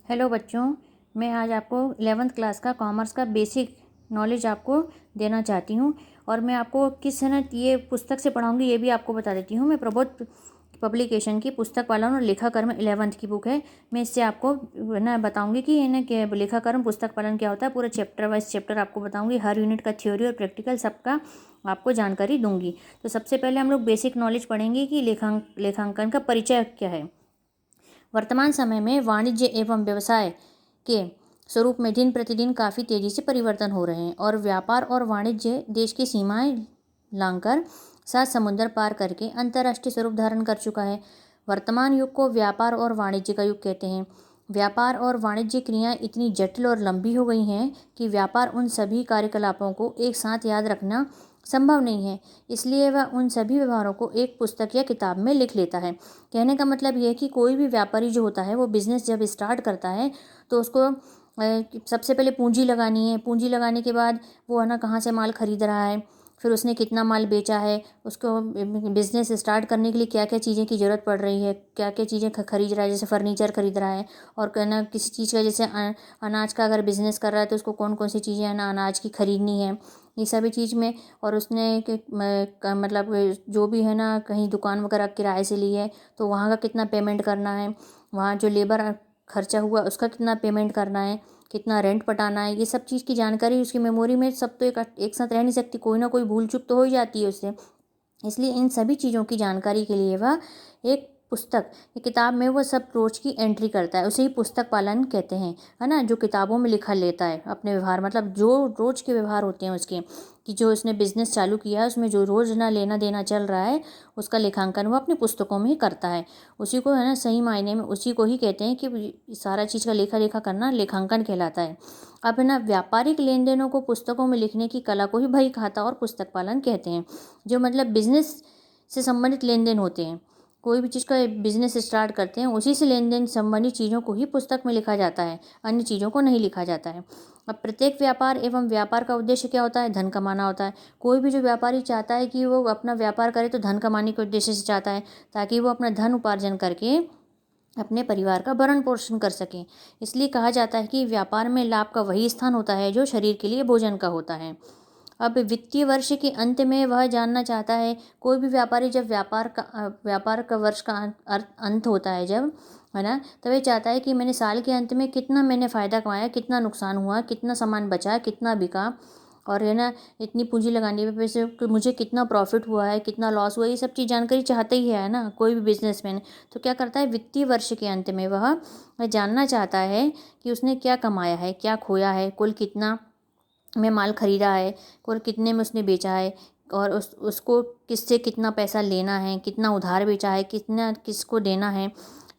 Hello बच्चों, मैं आज आपको 11th क्लास का कॉमर्स का बेसिक नॉलेज आपको देना चाहती हूँ। और मैं आपको किस है ना ये पुस्तक से पढ़ाऊँगी ये भी आपको बता देती हूँ। मैं प्रबोध पब्लिकेशन की पुस्तक पालन और लेखा कर्म 11th की बुक है। मैं इससे आपको ना बताऊँगी कि है ना कि लेखा कर्म पुस्तक पालन क्या होता है। पूरा चैप्टर वाइज चैप्टर आपको बताऊँगी, हर यूनिट का थ्योरी और प्रैक्टिकल सबका आपको जानकारी दूँगी। तो सबसे पहले हम लोग बेसिक नॉलेज पढ़ेंगे कि लेखांकन का परिचय क्या है। वर्तमान समय में वाणिज्य एवं व्यवसाय के स्वरूप में दिन प्रतिदिन काफ़ी तेज़ी से परिवर्तन हो रहे हैं और व्यापार और वाणिज्य देश की सीमाएं लांघकर 7 समुंदर पार करके अंतर्राष्ट्रीय स्वरूप धारण कर चुका है। वर्तमान युग को व्यापार और वाणिज्य का युग कहते हैं। व्यापार और वाणिज्य क्रियाएं इतनी जटिल और लंबी हो गई हैं कि व्यापार उन सभी कार्यकलापों को एक साथ याद रखना संभव नहीं है। इसलिए वह उन सभी व्यवहारों को एक पुस्तक या किताब में लिख लेता है। कहने का मतलब ये है कि कोई भी व्यापारी जो होता है वो बिज़नेस जब स्टार्ट करता है तो उसको सबसे पहले पूंजी लगानी है। पूंजी लगाने के बाद वो है ना कहाँ से माल खरीद रहा है, फिर उसने कितना माल बेचा है, उसको बिज़नेस स्टार्ट करने के लिए क्या क्या चीज़ें की ज़रूरत पड़ रही है, क्या क्या चीज़ें खरीद रहा है। जैसे फर्नीचर खरीद रहा है और कहना किसी चीज़ का जैसे अनाज का अगर बिज़नेस कर रहा है तो उसको कौन कौन सी चीज़ें है ना अनाज की खरीदनी है, ये सभी चीज़ में। और उसने मतलब जो भी है ना कहीं दुकान वगैरह किराए से ली है तो वहाँ का कितना पेमेंट करना है, वहाँ जो लेबर खर्चा हुआ उसका कितना पेमेंट करना है, कितना रेंट पटाना है, ये सब चीज़ की जानकारी उसकी मेमोरी में सब तो एक साथ रह नहीं सकती, कोई ना कोई भूल चूक तो हो ही जाती है उससे। इसलिए इन सभी चीज़ों की जानकारी के लिए वह एक पुस्तक या किताब में वो सब रोज की एंट्री करता है, उसे ही पुस्तक पालन कहते हैं, है ना। जो किताबों में लिखा लेता है अपने व्यवहार, मतलब जो रोज के व्यवहार होते हैं उसके, कि जो उसने बिजनेस चालू किया है उसमें जो रोज ना लेना देना चल रहा है उसका लेखांकन वो अपनी पुस्तकों में ही करता है। उसी को है ना सही मायने में उसी को ही कहते हैं कि सारा चीज़ का लेखा लेखा करना लेखांकन कहलाता है। अब है ना व्यापारिक लेन देनों को पुस्तकों में लिखने की कला को ही बही खाता और पुस्तक पालन कहते हैं। जो मतलब बिजनेस से संबंधित लेन देन होते हैं, कोई भी चीज़ का बिजनेस स्टार्ट करते हैं उसी से लेन देन संबंधित चीज़ों को ही पुस्तक में लिखा जाता है, अन्य चीज़ों को नहीं लिखा जाता है। अब प्रत्येक व्यापार एवं व्यापार का उद्देश्य क्या होता है, धन कमाना होता है। कोई भी जो व्यापारी चाहता है कि वो अपना व्यापार करे तो धन कमाने के उद्देश्य से चाहता है, ताकि वो अपना धन उपार्जन करके अपने परिवार का भरण पोषण कर सकें। इसलिए कहा जाता है कि व्यापार में लाभ का वही स्थान होता है जो शरीर के लिए भोजन का होता है। अब वित्तीय वर्ष के अंत में वह जानना चाहता है, कोई भी व्यापारी जब व्यापार का वर्ष का अंत होता है जब, है ना, तब ये चाहता है कि मैंने साल के अंत में कितना मैंने फ़ायदा कमाया, कितना नुकसान हुआ, कितना सामान बचा, कितना बिका, और है ना इतनी पूंजी लगाने पे पैसे कि मुझे कितना प्रॉफिट हुआ है, कितना लॉस हुआ है, ये सब चीज़ जानकारी चाहता ही है ना कोई भी बिजनेसमैन। तो क्या करता है वित्तीय वर्ष के अंत में वह जानना चाहता है कि उसने क्या कमाया है, क्या खोया है, कुल कितना में माल खरीदा है, और कितने में उसने बेचा है, और उसको किससे कितना पैसा लेना है, कितना उधार बेचा है, कितना किसको देना है,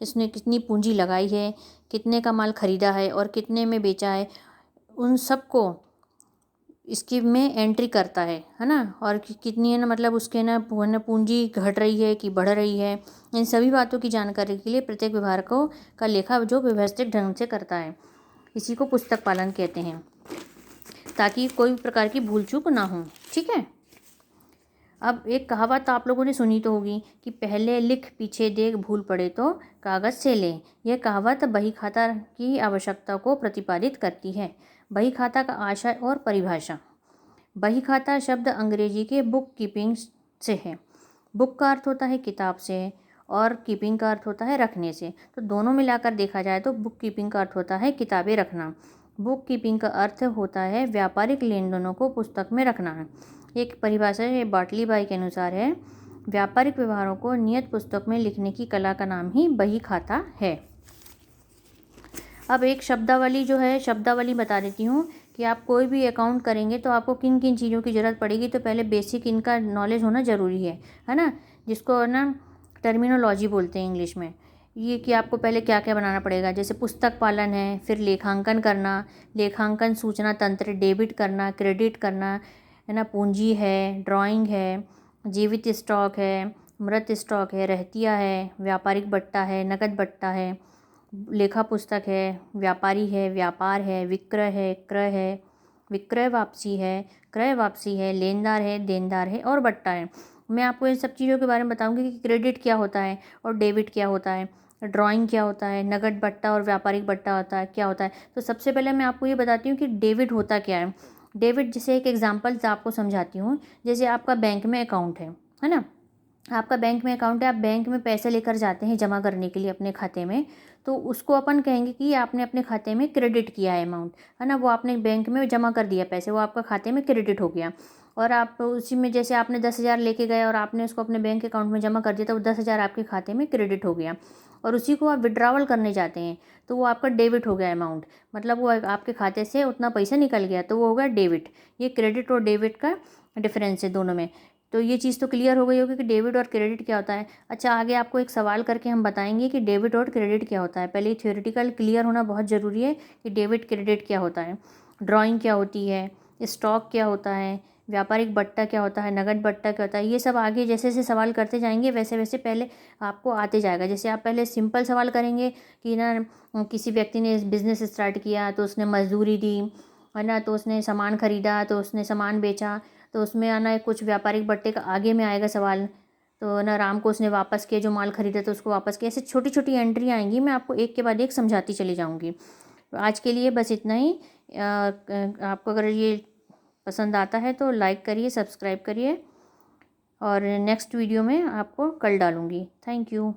इसने कितनी पूंजी लगाई है, कितने का माल खरीदा है और कितने में बेचा है, उन सब को इसकी में एंट्री करता है ना। और कितनी है ना मतलब उसके ना पूंजी घट रही है कि बढ़ रही है, इन सभी बातों की जानकारी के लिए प्रत्येक व्यवहार को का लेखा जो व्यवस्थित ढंग से करता है, इसी को पुस्तक पालन कहते हैं, ताकि कोई भी प्रकार की भूल चूक ना हो। ठीक है। अब एक कहावत आप लोगों ने सुनी तो होगी कि पहले लिख पीछे देख भूल पड़े तो कागज़ से ले। यह कहावत बही खाता की आवश्यकता को प्रतिपादित करती है। बही खाता का आशय और परिभाषा। बही खाता शब्द अंग्रेजी के बुक कीपिंग से है। बुक का अर्थ होता है किताब से और कीपिंग का अर्थ होता है रखने से। तो दोनों मिलाकर देखा जाए तो बुक कीपिंग का अर्थ होता है किताबें रखना। बुक कीपिंग का अर्थ होता है व्यापारिक लेन देनों को पुस्तक में रखना है। एक परिभाषा है बाटली बाई के अनुसार है, व्यापारिक व्यवहारों को नियत पुस्तक में लिखने की कला का नाम ही बही खाता है। अब एक शब्दावली जो है शब्दावली बता देती हूँ कि आप कोई भी अकाउंट करेंगे तो आपको किन किन चीज़ों की ज़रूरत पड़ेगी। तो पहले बेसिक इनका नॉलेज होना ज़रूरी है ना, जिसको ना टर्मिनोलॉजी बोलते हैं इंग्लिश में। ये कि आपको पहले क्या क्या बनाना पड़ेगा, जैसे पुस्तक पालन है, फिर लेखांकन करना, लेखांकन सूचना तंत्र, डेबिट करना, क्रेडिट करना, है ना, पूंजी है, ड्राइंग है, जीवित स्टॉक है, मृत स्टॉक है, रहतिया है, व्यापारिक बट्टा है, नकद बट्टा है, लेखा पुस्तक है, व्यापारी है, व्यापार है, विक्रय है, क्रय है, विक्रय वापसी है, क्रय वापसी है, लेनदार है, देनदार है और बट्टा है। मैं आपको इन सब चीज़ों के बारे में बताऊंगी कि क्रेडिट क्या होता है और डेबिट क्या होता है। ड्राइंग क्या होता है, नकद बट्टा और व्यापारिक बट्टा होता है क्या होता है। तो सबसे पहले मैं आपको ये बताती हूँ कि डेबिट होता क्या है। डेबिट, जैसे एक एग्जांपल से आपको समझाती हूँ। जैसे आपका बैंक में अकाउंट है ना। आपका बैंक में अकाउंट है, आप बैंक में पैसे लेकर जाते हैं जमा करने के लिए अपने खाते में, तो उसको अपन कहेंगे कि आपने अपने खाते में क्रेडिट किया है अमाउंट, है ना। वो आपने बैंक में जमा कर दिया पैसे, वो आपका खाते में क्रेडिट हो गया। और आप उसी में, जैसे आपने 10,000 लेके गए और आपने उसको अपने बैंक अकाउंट में जमा कर दिया, तो वो 10,000 आपके खाते में क्रेडिट हो गया। और उसी को आप विड्रावल करने जाते हैं तो वो आपका डेबिट हो गया अमाउंट, मतलब वो आपके खाते से उतना पैसा निकल गया, तो वो होगा डेबिट। ये क्रेडिट और डेबिट का डिफरेंस है दोनों में। तो ये चीज़ तो क्लियर हो गई होगी कि डेबिट और क्रेडिट क्या होता है। अच्छा, आगे आपको एक सवाल करके हम बताएंगे कि डेबिट और क्रेडिट क्या होता है। पहले थ्योरेटिकल क्लियर होना बहुत ज़रूरी है कि डेबिट क्रेडिट क्या होता है, ड्राइंग क्या होती है, स्टॉक क्या होता है, व्यापारिक बट्टा क्या होता है, नगद बट्टा क्या होता है। ये सब आगे जैसे जैसे सवाल करते जाएंगे वैसे वैसे पहले आपको आते जाएगा। जैसे आप पहले सिंपल सवाल करेंगे कि ना, किसी व्यक्ति ने बिज़नेस स्टार्ट किया तो उसने मजदूरी दी, है ना, तो उसने सामान खरीदा, तो उसने सामान बेचा, तो उसमें आना कुछ व्यापारिक बट्टे का आगे में आएगा सवाल। तो ना, राम को उसने वापस किया, जो माल खरीदा तो उसको वापस किया। ऐसे छोटी छोटी एंट्री आएंगी, मैं आपको एक के बाद एक समझाती चली जाऊंगी। तो आज के लिए बस इतना ही। आपको अगर ये पसंद आता है तो लाइक करिए, सब्सक्राइब करिए, और नेक्स्ट वीडियो में आपको कल डालूँगी। Thank you.